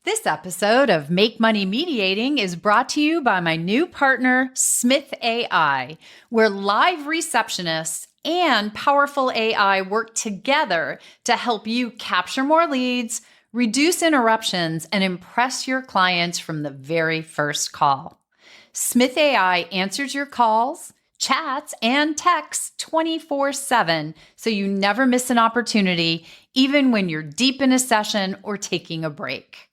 This episode of Make Money Mediating is brought to you by my new partner, Smith AI, where live receptionists and powerful AI work together to help you capture more leads, reduce interruptions, and impress your clients from the very first call. Smith AI answers your calls, chats, and texts 24/7, so you never miss an opportunity, even when you're deep in a session or taking a break.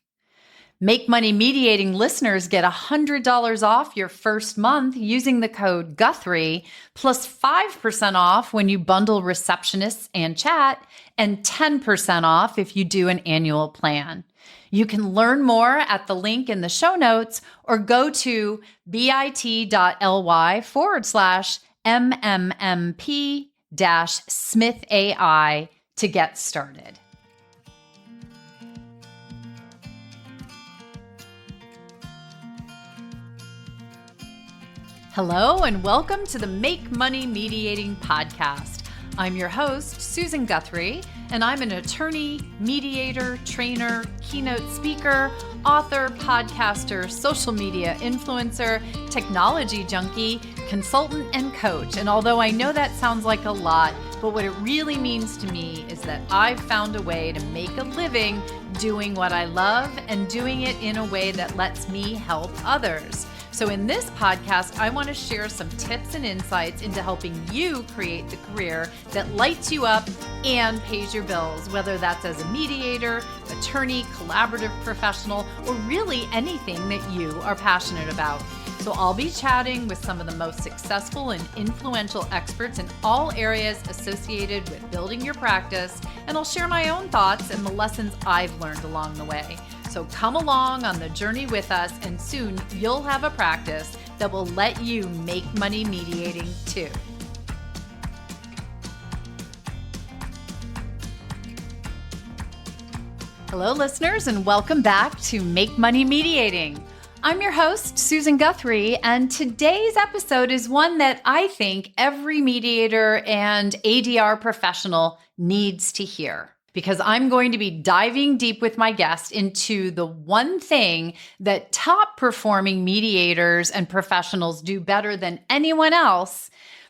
Make Money Mediating listeners get $100 off your first month using the code Guthrie, plus 5% off when you bundle receptionists and chat, and 10% off if you do an annual plan. You can learn more at the link in the show notes or go to bit.ly/MMMP-Smith AI to get started. Hello, and welcome to the Make Money Mediating podcast. I'm your host, Susan Guthrie, and I'm an attorney, mediator, trainer, keynote speaker, author, podcaster, social media influencer, technology junkie, consultant, and coach. And although I know that sounds like a lot, but what it really means to me is that I've found a way to make a living doing what I love and doing it in a way that lets me help others. So in this podcast, I want to share some tips and insights into helping you create the career that lights you up and pays your bills, whether that's as a mediator, attorney, collaborative professional, or really anything that you are passionate about. So I'll be chatting with some of the most successful and influential experts in all areas associated with building your practice, and I'll share my own thoughts and the lessons I've learned along the way. So come along on the journey with us, and soon you'll have a practice that will let you make money mediating too. Hello, listeners, and welcome back to Make Money Mediating. I'm your host, Susan Guthrie, and today's episode is one that I think every mediator and ADR professional needs to hear, because I'm going to be diving deep with my guest into the one thing that top performing mediators and professionals do better than anyone else,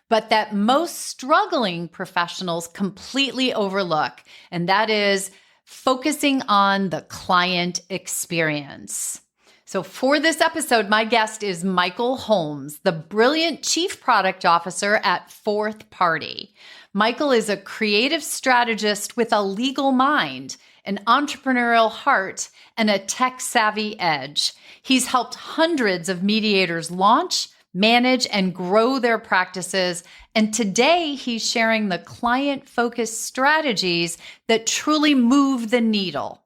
but that most struggling professionals completely overlook, and that is focusing on the client experience. So for this episode, my guest is Michael Holmes, the brilliant Chief Product Officer at FourthParty. Michael is a creative strategist with a legal mind, an entrepreneurial heart, and a tech-savvy edge. He's helped hundreds of mediators launch, manage, and grow their practices. And today, he's sharing the client-focused strategies that truly move the needle.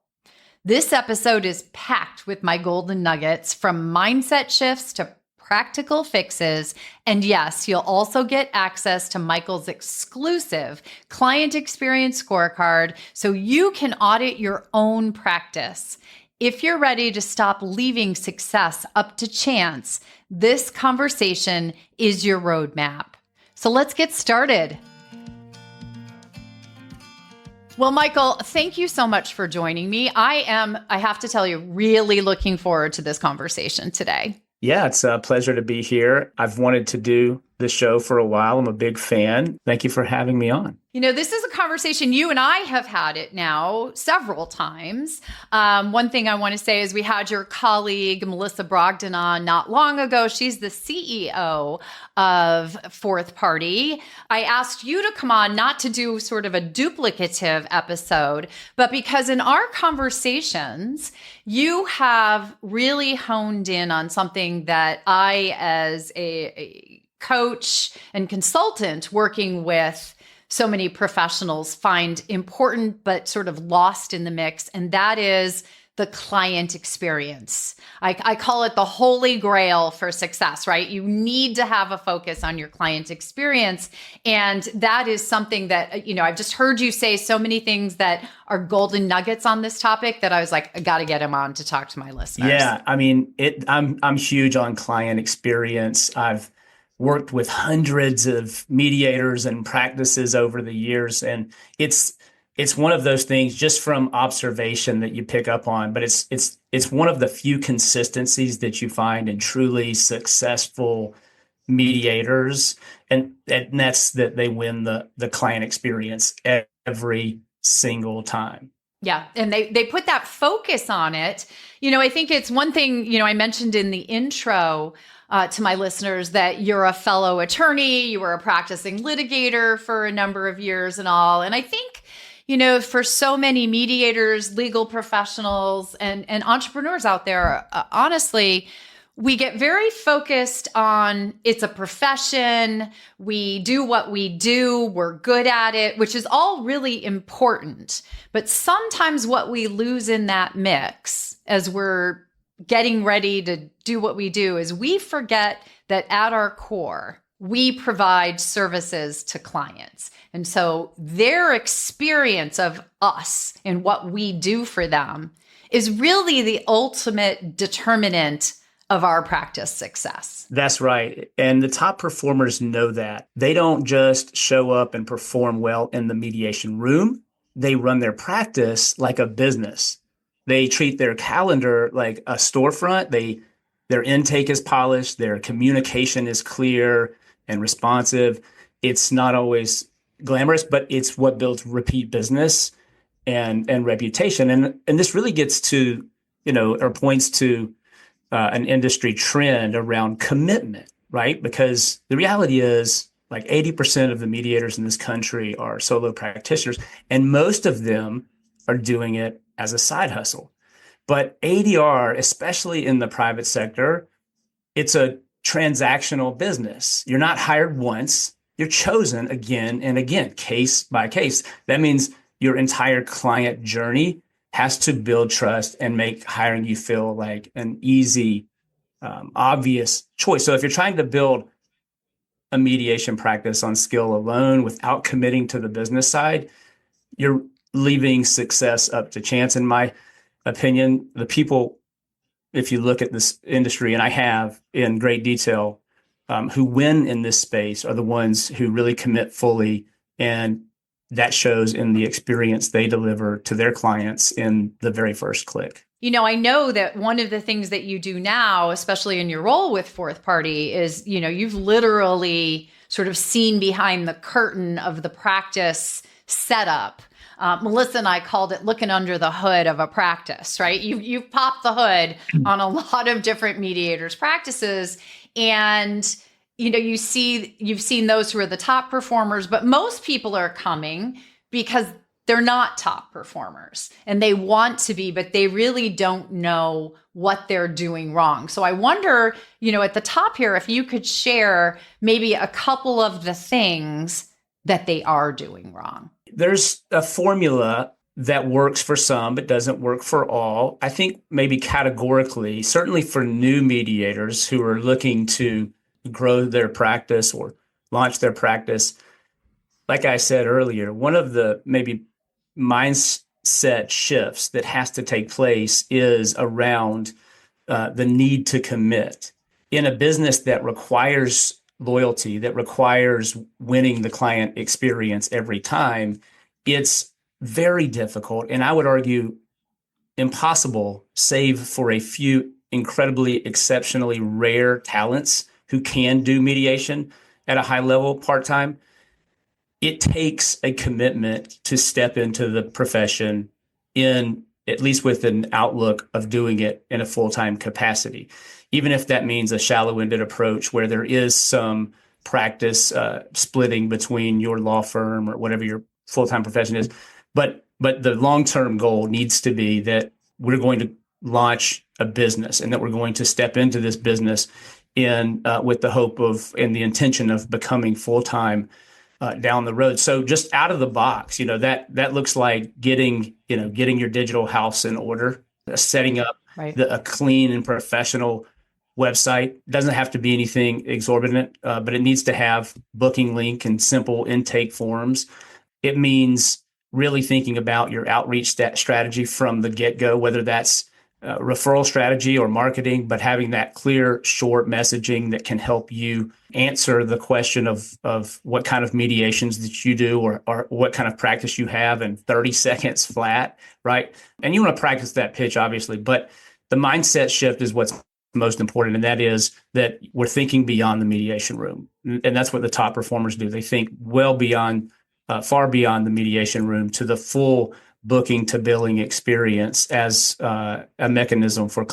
This episode is packed with my golden nuggets, from mindset shifts to practical fixes. And yes, you'll also get access to Michael's exclusive client experience scorecard so you can audit your own practice. If you're ready to stop leaving success up to chance, this conversation is your roadmap. So let's get started. Well, Michael, thank you so much for joining me. I have to tell you, really looking forward to this conversation today. Yeah, it's a pleasure to be here. I've wanted to do this show for a while. I'm a big fan. Thank you for having me on. You know, this is a conversation you and I have had it now several times. One thing I want to say is we had your colleague, Melissa Brogdon, on not long ago. She's the CEO of FourthParty. I asked you to come on, not to do sort of a duplicative episode, but because in our conversations, you have really honed in on something that I, as a coach and consultant working with so many professionals, find important but sort of lost in the mix, and that is the client experience. I call it the holy grail for success, right? You need to have a focus on your client experience. And that is something that, I've just heard you say so many things that are golden nuggets on this topic that I was like, I got to get him on to talk to my listeners. Yeah, I mean, I'm huge on client experience. I've worked with hundreds of mediators and practices over the years, and it's it's one of those things just from observation that you pick up on, but it's one of the few consistencies that you find in truly successful mediators, and that's that they win the client experience every single time. Yeah. And they put that focus on it. I think it's one thing, I mentioned in the intro to my listeners that you're a fellow attorney, you were a practicing litigator for a number of years and all. And I think, for so many mediators, legal professionals, and entrepreneurs out there, honestly, we get very focused on it's a profession. We do what we do. We're good at it, which is all really important. But sometimes what we lose in that mix as we're getting ready to do what we do is we forget that at our core, we provide services to clients. And so their experience of us and what we do for them is really the ultimate determinant of our practice success. That's right. And the top performers know that. They don't just show up and perform well in the mediation room. They run their practice like a business. They treat their calendar like a storefront. Their intake is polished. Their communication is clear and responsive. It's not always glamorous, but it's what builds repeat business and reputation. And this really gets to, or points to an industry trend around commitment, right? Because the reality is like 80% of the mediators in this country are solo practitioners, and most of them are doing it as a side hustle. But ADR, especially in the private sector, it's a transactional business. You're not hired once, you're chosen again and again, case by case. That means your entire client journey has to build trust and make hiring you feel like an easy, obvious choice. So if you're trying to build a mediation practice on skill alone without committing to the business side, you're leaving success up to chance. In my opinion, the people, if you look at this industry, and I have in great detail, who win in this space are the ones who really commit fully, and that shows in the experience they deliver to their clients in the very first click. I know that one of the things that you do now, especially in your role with FourthParty, is, you've literally sort of seen behind the curtain of the practice setup. Melissa and I called it looking under the hood of a practice, right? You've popped the hood on a lot of different mediators' practices, and you've seen those who are the top performers, but most people are coming because they're not top performers and they want to be, but they really don't know what they're doing wrong. So I wonder, at the top here, if you could share maybe a couple of the things that they are doing wrong. There's a formula that works for some, but doesn't work for all. I think maybe categorically, certainly for new mediators who are looking to grow their practice or launch their practice, like I said earlier, one of the maybe mindset shifts that has to take place is around the need to commit. In a business that requires loyalty, that requires winning the client experience every time, it's very difficult, and I would argue impossible, save for a few incredibly, exceptionally rare talents who can do mediation at a high level part-time. It takes a commitment to step into the profession in at least with an outlook of doing it in a full-time capacity, even if that means a shallow-ended approach where there is some practice splitting between your law firm or whatever your full-time profession is. But the long-term goal needs to be that we're going to launch a business and that we're going to step into this business with the hope of and the intention of becoming full-time down the road. So just out of the box, that looks like getting your digital house in order, setting up a clean and professional website. It doesn't have to be anything exorbitant, but it needs to have booking link and simple intake forms. It means really thinking about your outreach strategy from the get-go, whether that's referral strategy or marketing, but having that clear, short messaging that can help you answer the question of what kind of mediations that you do or what kind of practice you have in 30 seconds flat, right? And you want to practice that pitch, obviously, but the mindset shift is what's most important. And that is that we're thinking beyond the mediation room. And that's what the top performers do. They think well beyond, far beyond the mediation room to the full booking to billing experience as a mechanism for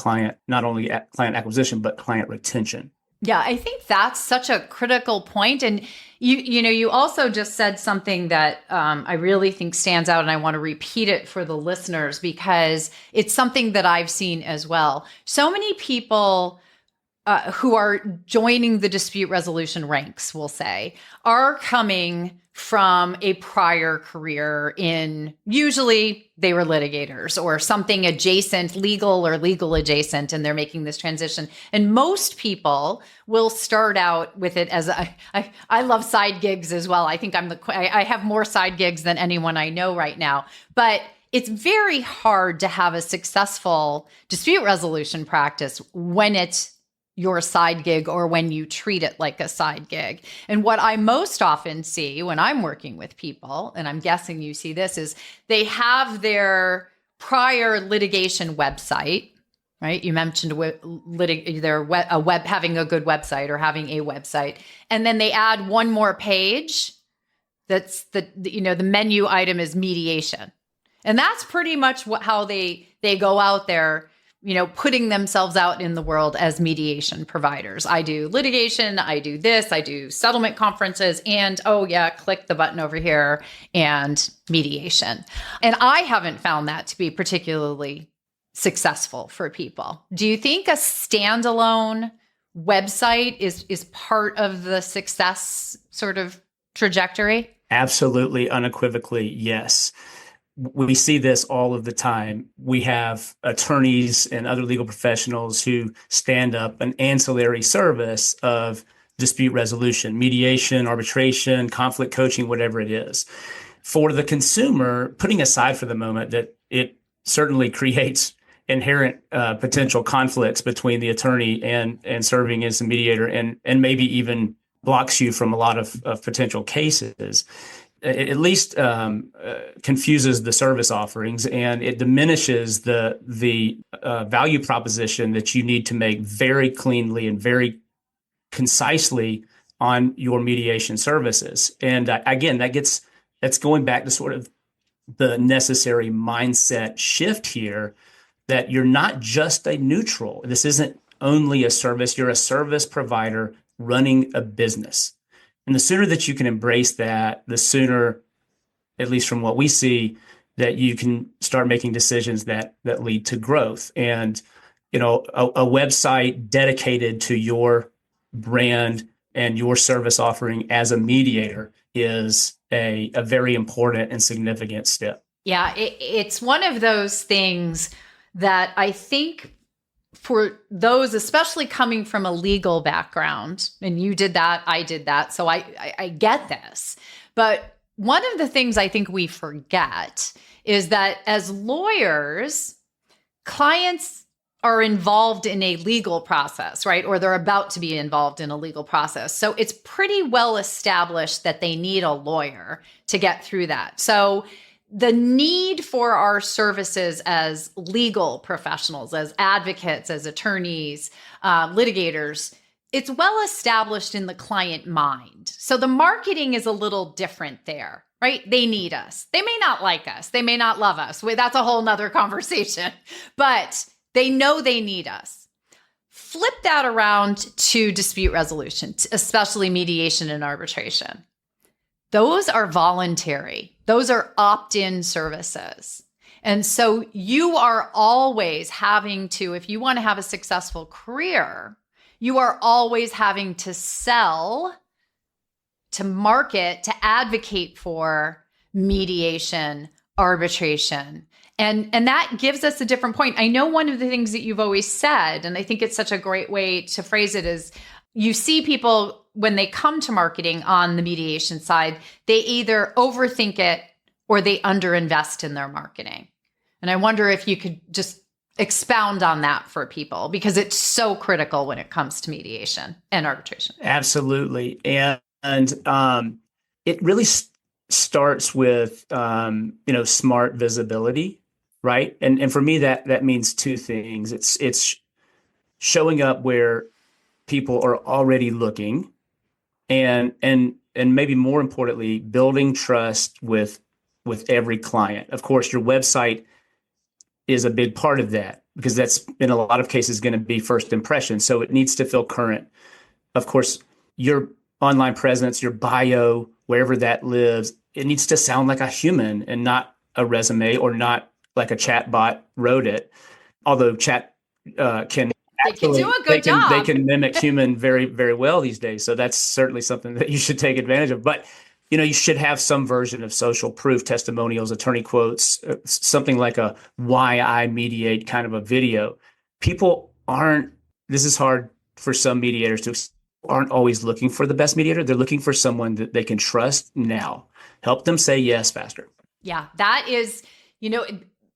not only client acquisition, but client retention. Yeah, I think that's such a critical point. And you also just said something that I really think stands out, and I want to repeat it for the listeners because it's something that I've seen as well. So many people who are joining the dispute resolution ranks, we'll say, are coming from a prior career in, usually they were litigators or something adjacent, legal or legal adjacent, and they're making this transition. And most people will start out with it as I love side gigs as well. I think I have more side gigs than anyone I know right now, but it's very hard to have a successful dispute resolution practice when it's your side gig or when you treat it like a side gig. And what I most often see when I'm working with people, and I'm guessing you see this, is they have their prior litigation website, right? You mentioned having a good website or having a website. And then they add one more page that's the menu item is mediation. And that's pretty much how they go out there, putting themselves out in the world as mediation providers. I do litigation, I do this, I do settlement conferences, and click the button over here and mediation. And I haven't found that to be particularly successful for people. Do you think a standalone website is part of the success sort of trajectory? Absolutely, unequivocally, yes. We see this all of the time. We have attorneys and other legal professionals who stand up an ancillary service of dispute resolution, mediation, arbitration, conflict coaching, whatever it is. For the consumer, putting aside for the moment that it certainly creates inherent potential conflicts between the attorney and serving as a mediator and maybe even blocks you from a lot of potential cases, it at least confuses the service offerings and it diminishes the value proposition that you need to make very cleanly and very concisely on your mediation services. And again, that's going back to sort of the necessary mindset shift here that you're not just a neutral. This isn't only a service. You're a service provider running a business. And the sooner that you can embrace that, the sooner, at least from what we see, that you can start making decisions that lead to growth. And, a website dedicated to your brand and your service offering as a mediator is a very important and significant step. Yeah, it's one of those things that I think for those, especially coming from a legal background, and you did that, I did that, so I get this. But one of the things I think we forget is that as lawyers, clients are involved in a legal process, right? Or they're about to be involved in a legal process. So it's pretty well established that they need a lawyer to get through that. So the need for our services as legal professionals, as advocates, as attorneys, litigators, it's well established in the client mind. So the marketing is a little different there, right? They need us. They may not like us. They may not love us. That's a whole nother conversation, but they know they need us. Flip that around to dispute resolution, especially mediation and arbitration. Those are voluntary. Those are opt-in services. And so you are always having to, if you want to have a successful career, you are always having to sell, to market, to advocate for mediation, arbitration. And that gives us a different point. I know one of the things that you've always said, and I think it's such a great way to phrase it, is you see people when they come to marketing on the mediation side, they either overthink it or they underinvest in their marketing. And I wonder if you could just Expound on that for people because it's so critical when it comes to mediation and arbitration. Absolutely. And it really starts with, smart visibility, right? And for me, that means two things. It's showing up where people are already looking and maybe more importantly, building trust with every client. Of course, your website is a big part of that because that's in a lot of cases going to be first impression. So it needs to feel current. Of course, your online presence, your bio, wherever that lives, it needs to sound like a human and not a resume or not like a chat bot wrote it. Although chat can They can do a good they job. can mimic human very, very well these days. So that's certainly something that you should take advantage of. But you should have some version of social proof, testimonials, attorney quotes, something like a why I mediate kind of a video. People aren't, this is hard for some mediators to, aren't always looking for the best mediator. They're looking for someone that they can trust now. Help them say yes faster. Yeah, that is,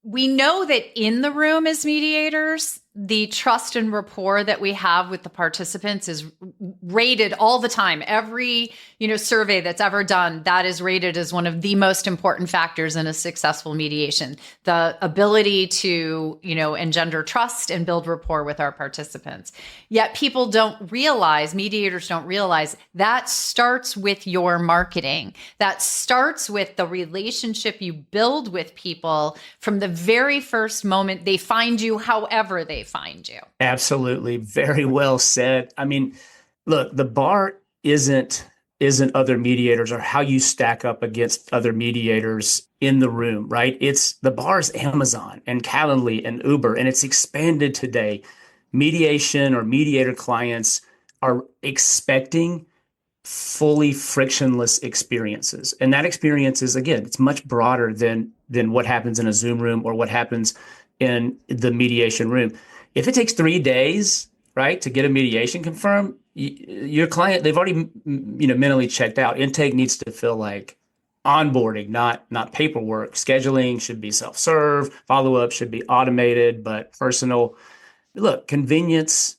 we know that in the room as mediators, the trust and rapport that we have with the participants is rated all the time. Every, survey that's ever done, that is rated as one of the most important factors in a successful mediation. The ability to, engender trust and build rapport with our participants. Yet people don't realize, mediators don't realize that starts with your marketing. That starts with the relationship you build with people from the very first moment they find you, however they find you. Absolutely. Very well said. I mean, look, the bar isn't other mediators or how you stack up against other mediators in the room, right? It's the bar's Amazon and Calendly and Uber, and it's expanded today. Mediation or mediator clients are expecting fully frictionless experiences. And that experience is, again, it's much broader than what happens in a Zoom room or what happens in the mediation room. If it takes 3 days, right, to get a mediation confirmed, your client, they've already, mentally checked out. Intake needs to feel like onboarding, not paperwork. Scheduling should be self-serve. Follow-up should be automated, but personal. Look, convenience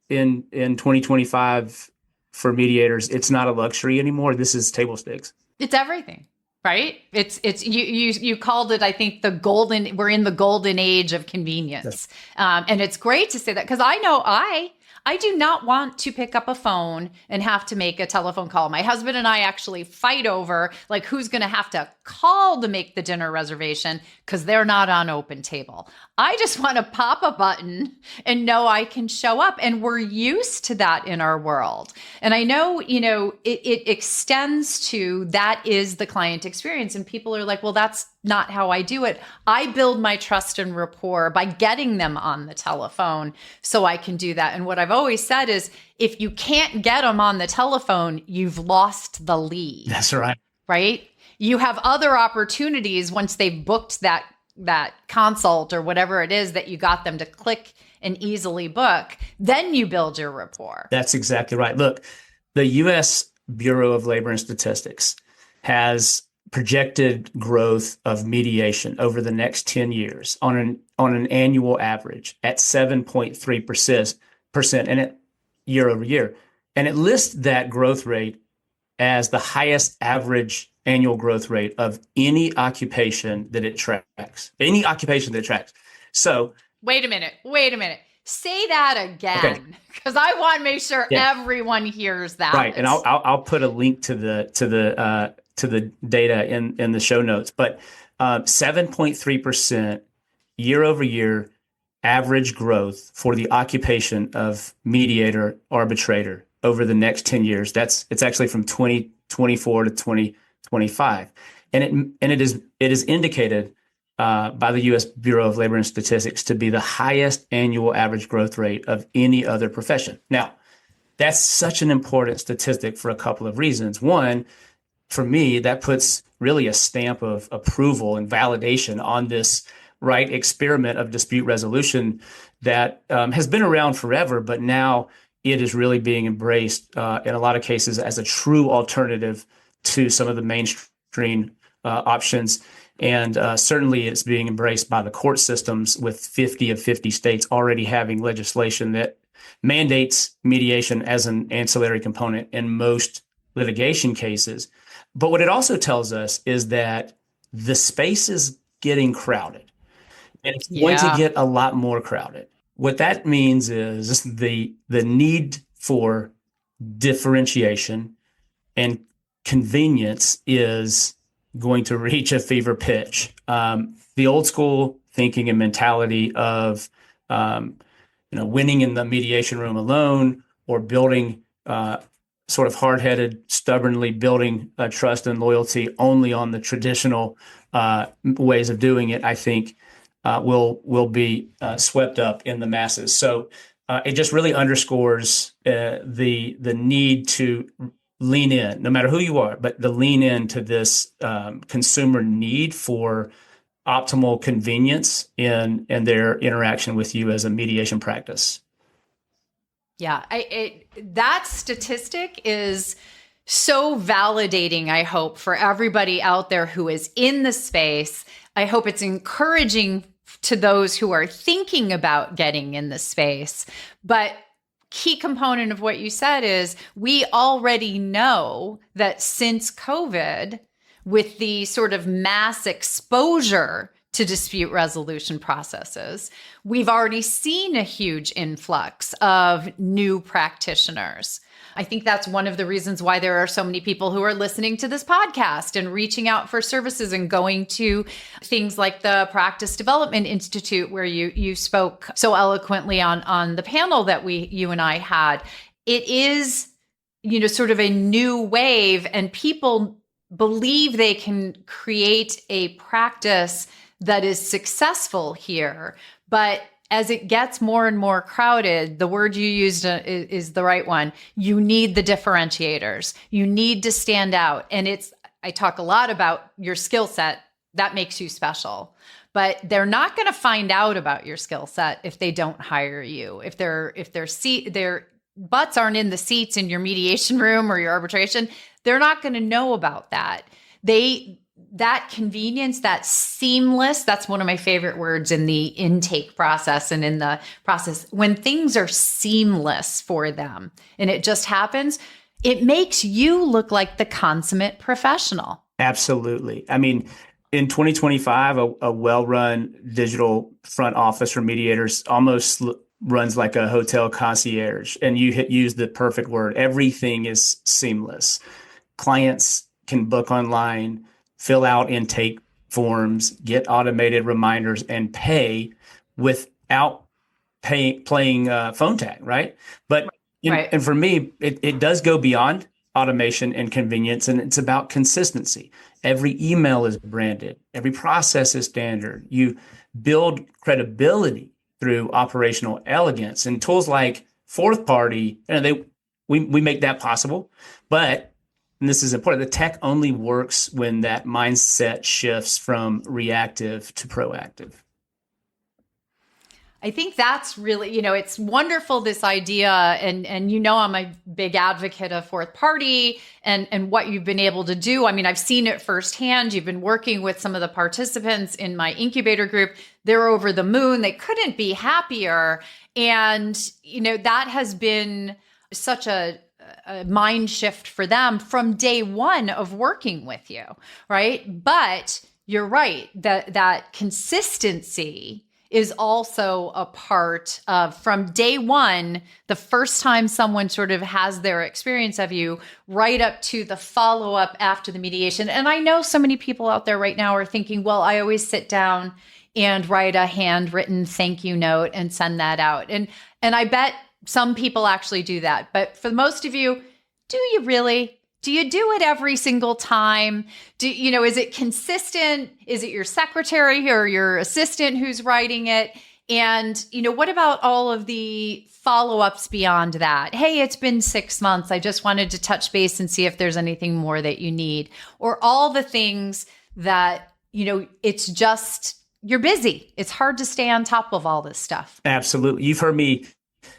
in 2025 for mediators, it's not a luxury anymore. This is table stakes. It's everything. Right? It's you called it, I think, we're in the golden age of convenience. And it's great to say that because I know I do not want to pick up a phone and have to make a telephone call. My husband and I actually fight over like who's going to have to call to make the dinner reservation because they're not on open table. I just want to pop a button and know I can show up. And we're used to that in our world. And I know, it extends to that is the client experience. And people are like, well, that's not how I do it. I build my trust and rapport by getting them on the telephone so I can do that. And what I've always said is if you can't get them on the telephone, you've lost the lead. That's right. Right? You have other opportunities once they've booked that consult or whatever it is that you got them to click and easily book, then you build your rapport. That's exactly right. Look, the U.S. Bureau of Labor and Statistics has projected growth of mediation over the next 10 years on an annual average at 7.3% and year over year. And it lists that growth rate as the highest average annual growth rate of any occupation that it tracks. So wait a minute. Say that again, because I want to make sure everyone hears that. Right, and I'll put a link to the data in the show notes. But 7.3% year over year average growth for the occupation of mediator arbitrator over the next 10 years. It's actually from 2024 to 2025, and it is indicated by the U.S. Bureau of Labor and Statistics to be the highest annual average growth rate of any other profession. Now, that's such an important statistic for a couple of reasons. One, for me, that puts really a stamp of approval and validation on this experiment of dispute resolution that has been around forever, but now it is really being embraced in a lot of cases as a true alternative to some of the mainstream options And certainly it's being embraced by the court systems, with 50 of 50 states already having legislation that mandates mediation as an ancillary component in most litigation cases. But what it also tells us is that the space is getting crowded, and it's going to Yeah. get a lot more crowded. What that means is the need for differentiation and convenience is going to reach a fever pitch. The old school thinking and mentality of winning in the mediation room alone, or building sort of hard-headed, stubbornly building trust and loyalty only on the traditional ways of doing it, I think will be swept up in the masses. So it just really underscores the need to lean in, no matter who you are, but the lean into this consumer need for optimal convenience in their interaction with you as a mediation practice. Yeah, that statistic is so validating, I hope, for everybody out there who is in the space. I hope it's encouraging to those who are thinking about getting in the space. But key component of what you said is we already know that since COVID, with the sort of mass exposure to dispute resolution processes, we've already seen a huge influx of new practitioners. I think that's one of the reasons why there are so many people who are listening to this podcast and reaching out for services and going to things like the Practice Development Institute, where you spoke so eloquently on the panel that you and I had. It is, sort of a new wave, and people believe they can create a practice that is successful here. But as it gets more and more crowded, the word you used is the right one. You need the differentiators. You need to stand out. And I talk a lot about your skill set. That makes you special. But they're not going to find out about your skill set if they don't hire you. If their butts aren't in the seats in your mediation room or your arbitration, they're not going to know about that. That convenience, that seamless, that's one of my favorite words in the intake process and in the process. When things are seamless for them and it just happens, it makes you look like the consummate professional. Absolutely. I mean, in 2025, a well-run digital front office for mediators almost runs like a hotel concierge. And you use the perfect word. Everything is seamless. Clients can book online, fill out intake forms, get automated reminders, and pay without playing phone tag, right? But Right. And for me, it does go beyond automation and convenience, and it's about consistency. Every email is branded. Every process is standard. You build credibility through operational elegance, and tools like FourthParty, we make that possible. But, and this is important, the tech only works when that mindset shifts from reactive to proactive. I think that's really, it's wonderful, this idea. And I'm a big advocate of FourthParty and what you've been able to do. I mean, I've seen it firsthand. You've been working with some of the participants in my incubator group. They're over the moon. They couldn't be happier. And, that has been such a mind shift for them from day one of working with you, right? But you're right, that consistency is also a part of, from day one, the first time someone sort of has their experience of you, right up to the follow-up after the mediation. And I know so many people out there right now are thinking, well, I always sit down and write a handwritten thank you note and send that out. And I bet some people actually do that. But for most of you, do you really? Do you do it every single time? Is it consistent? Is it your secretary or your assistant who's writing it? And, what about all of the follow-ups beyond that? Hey, it's been 6 months. I just wanted to touch base and see if there's anything more that you need. Or all the things that, it's just, you're busy. It's hard to stay on top of all this stuff. Absolutely. You've heard me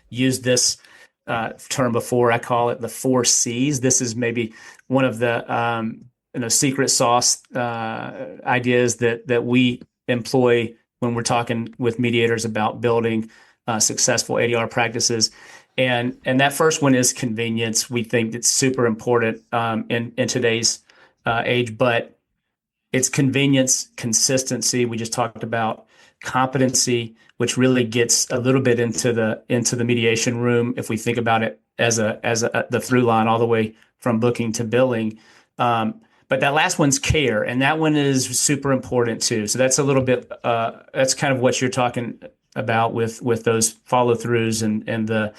use this term before. I call it the 4 C's. This is maybe one of the secret sauce ideas that we employ when we're talking with mediators about building successful ADR practices. And that first one is convenience. We think it's super important in today's age, but it's convenience, consistency. We just talked about competency, which really gets a little bit into the mediation room if we think about it as the through line all the way from booking to billing. But that last one's care, and that one is super important too. So that's a little bit that's kind of what you're talking about with those follow throughs and the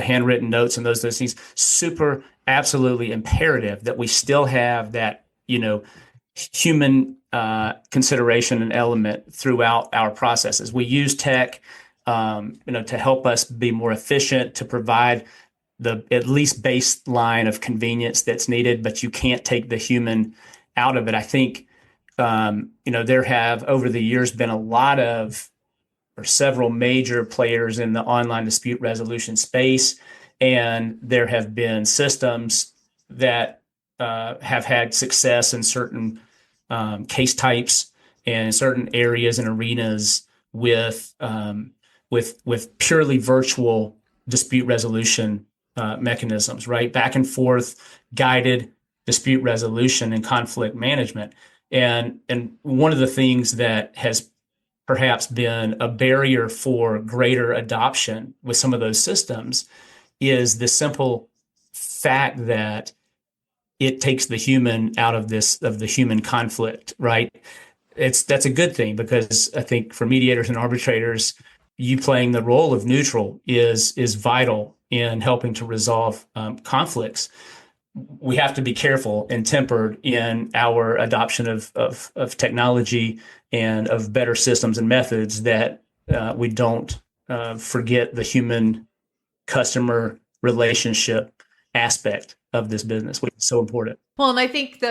handwritten notes and those things. Super, absolutely imperative that we still have that human consideration and element throughout our processes. We use tech, to help us be more efficient, to provide the at least baseline of convenience that's needed, but you can't take the human out of it. I think, there have over the years been a lot of, or several major players in the online dispute resolution space, and there have been systems that have had success in certain case types and certain areas and arenas with purely virtual dispute resolution mechanisms, right? Back and forth guided dispute resolution and conflict management. And one of the things that has perhaps been a barrier for greater adoption with some of those systems is the simple fact that it takes the human out of the human conflict, right? That's a good thing, because I think for mediators and arbitrators, you playing the role of neutral is vital in helping to resolve conflicts. We have to be careful and tempered in our adoption of technology and of better systems and methods, that we don't forget the human customer relationship aspect of this business, which is so important. Well, and I think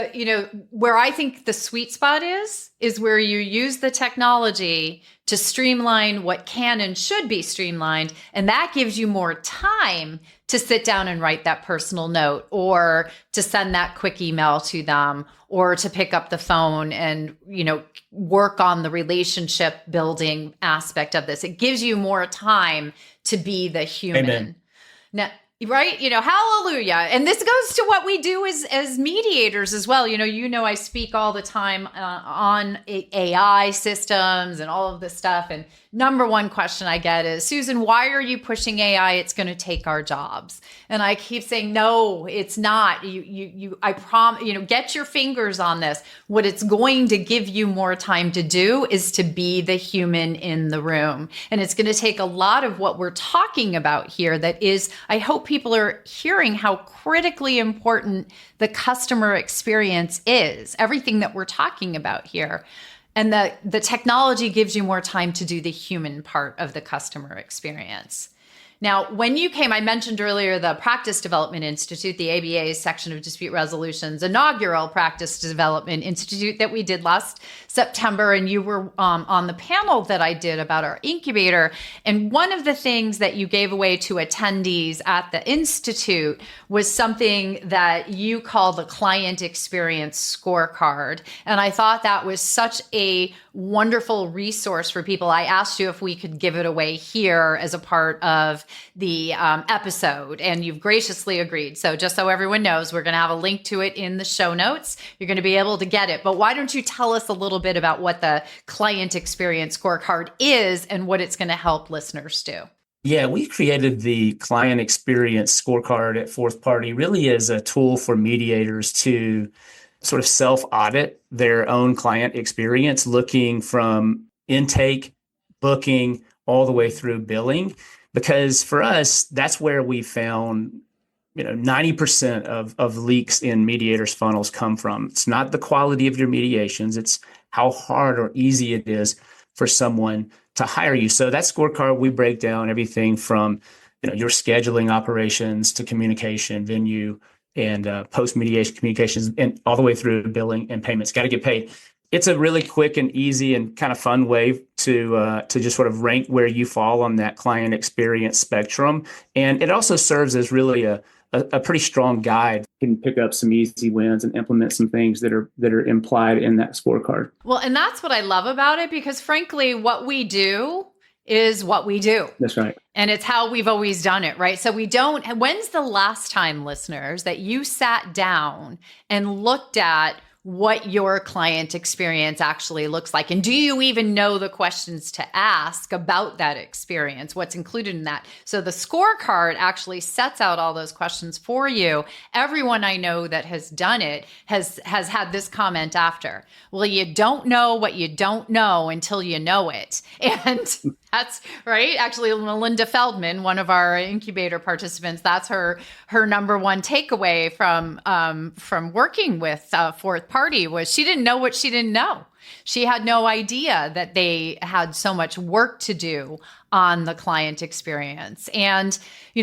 where I think the sweet spot is where you use the technology to streamline what can and should be streamlined. And that gives you more time to sit down and write that personal note, or to send that quick email to them, or to pick up the phone and, work on the relationship building aspect of this. It gives you more time to be the human. Amen. Now, right? Hallelujah. And this goes to what we do as mediators as well. I speak all the time on AI systems and all of this stuff. And number one question I get is, Susan, why are you pushing AI? It's going to take our jobs. And I keep saying, no, it's not. I promise, get your fingers on this. What it's going to give you more time to do is to be the human in the room. And it's going to take a lot of what we're talking about here. That is, I hope people are hearing how critically important the customer experience is, everything that we're talking about here. And the technology gives you more time to do the human part of the customer experience. Now, when you came, I mentioned earlier the Practice Development Institute, the ABA's section of dispute resolution's inaugural Practice Development Institute that we did last September. And you were on the panel that I did about our incubator. And one of the things that you gave away to attendees at the Institute was something that you call the Client Experience Scorecard. And I thought that was such a wonderful resource for people. I asked you if we could give it away here as a part of the episode, and you've graciously agreed. So just so everyone knows, we're going to have a link to it in the show notes. You're going to be able to get it. But why don't you tell us a little bit about what the Client Experience Scorecard is and what it's going to help listeners do? Yeah, we created the Client Experience Scorecard at FourthParty really as a tool for mediators to sort of self-audit their own client experience, looking from intake, booking, all the way through billing. Because for us, that's where we found 90% of leaks in mediators' funnels come from. It's not the quality of your mediations, it's how hard or easy it is for someone to hire you. So that scorecard, we break down everything from your scheduling operations to communication, venue, and post-mediation communications, and all the way through billing and payments. Got to get paid. It's a really quick and easy and kind of fun way to just sort of rank where you fall on that client experience spectrum. And it also serves as really a a pretty strong guide. You can pick up some easy wins and implement some things that are implied in that scorecard. Well, and that's what I love about it, because frankly, what we do is what we do. That's right. And it's how we've always done it, right? So when's the last time, listeners, that you sat down and looked at what your client experience actually looks like? And do you even know the questions to ask about that experience? What's included in that? So the scorecard actually sets out all those questions for you. Everyone I know that has done it has had this comment after. Well, you don't know what you don't know until you know it. And that's right. Actually, Melinda Feldman, one of our incubator participants, that's her number one takeaway from working with FourthParty was she didn't know what she didn't know. She had no idea that they had so much work to do on the client experience. And,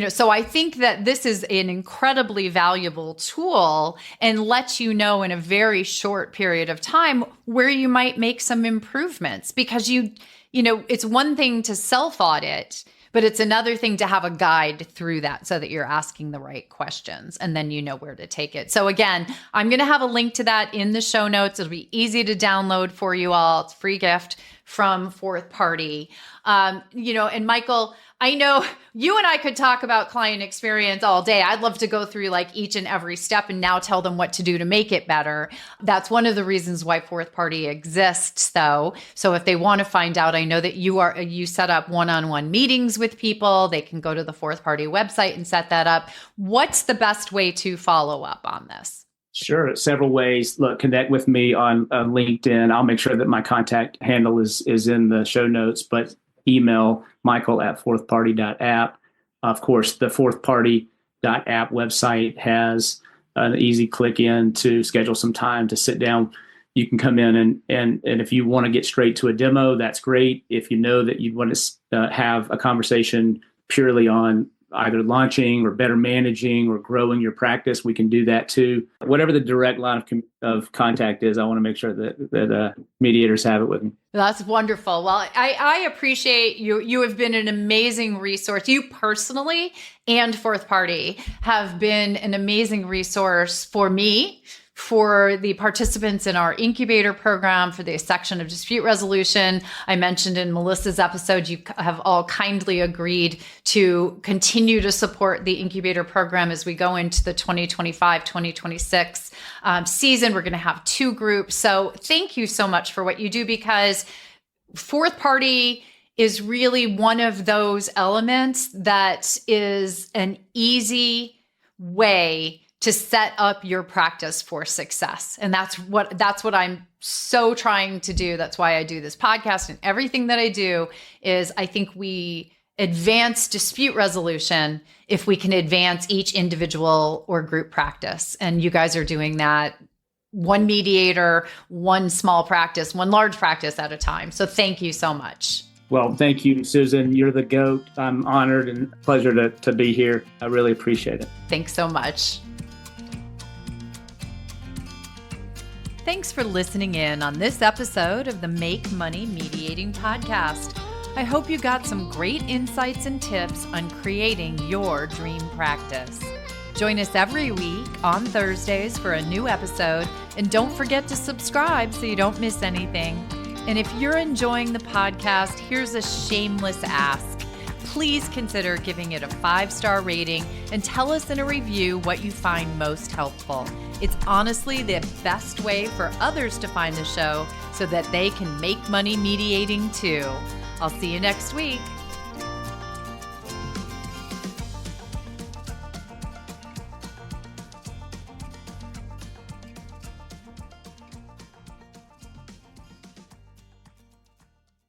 so I think that this is an incredibly valuable tool and lets you know in a very short period of time where you might make some improvements, because it's one thing to self-audit, but it's another thing to have a guide through that so that you're asking the right questions and then you know where to take it. So again, I'm going to have a link to that in the show notes. It'll be easy to download for you all. It's a free gift from FourthParty. And Michael, I know you and I could talk about client experience all day. I'd love to go through like each and every step and now tell them what to do to make it better. That's one of the reasons why FourthParty exists, though. So if they want to find out, I know that you set up one-on-one meetings with people. They can go to the FourthParty website and set that up. What's the best way to follow up on this? Sure. Several ways. Look, connect with me on LinkedIn. I'll make sure that my contact handle is in the show notes, but email michael@fourthparty.app. Of course, the fourthparty.app website has an easy click in to schedule some time to sit down. You can come in and if you want to get straight to a demo, that's great. If you know that you want to have a conversation purely on either launching or better managing or growing your practice, we can do that too. Whatever the direct line of contact is, I want to make sure that mediators have it with me. That's wonderful. Well, I appreciate you. You have been an amazing resource. You personally and FourthParty have been an amazing resource for me, for the participants in our incubator program, for the section of dispute resolution. I mentioned in Melissa's episode, you have all kindly agreed to continue to support the incubator program as we go into the 2025-2026 season. We're going to have 2 groups. So thank you so much for what you do, because FourthParty is really one of those elements that is an easy way to set up your practice for success. And that's what I'm so trying to do. That's why I do this podcast, and everything that I do is I think we advance dispute resolution if we can advance each individual or group practice. And you guys are doing that, one mediator, one small practice, one large practice at a time. So thank you so much. Well, thank you, Susan. You're the GOAT. I'm honored and pleasure to be here. I really appreciate it. Thanks so much. Thanks for listening in on this episode of the Make Money Mediating Podcast. I hope you got some great insights and tips on creating your dream practice. Join us every week on Thursdays for a new episode, and don't forget to subscribe so you don't miss anything. And if you're enjoying the podcast, here's a shameless ask. Please consider giving it a 5-star rating and tell us in a review what you find most helpful. It's honestly the best way for others to find the show so that they can make money mediating too. I'll see you next week.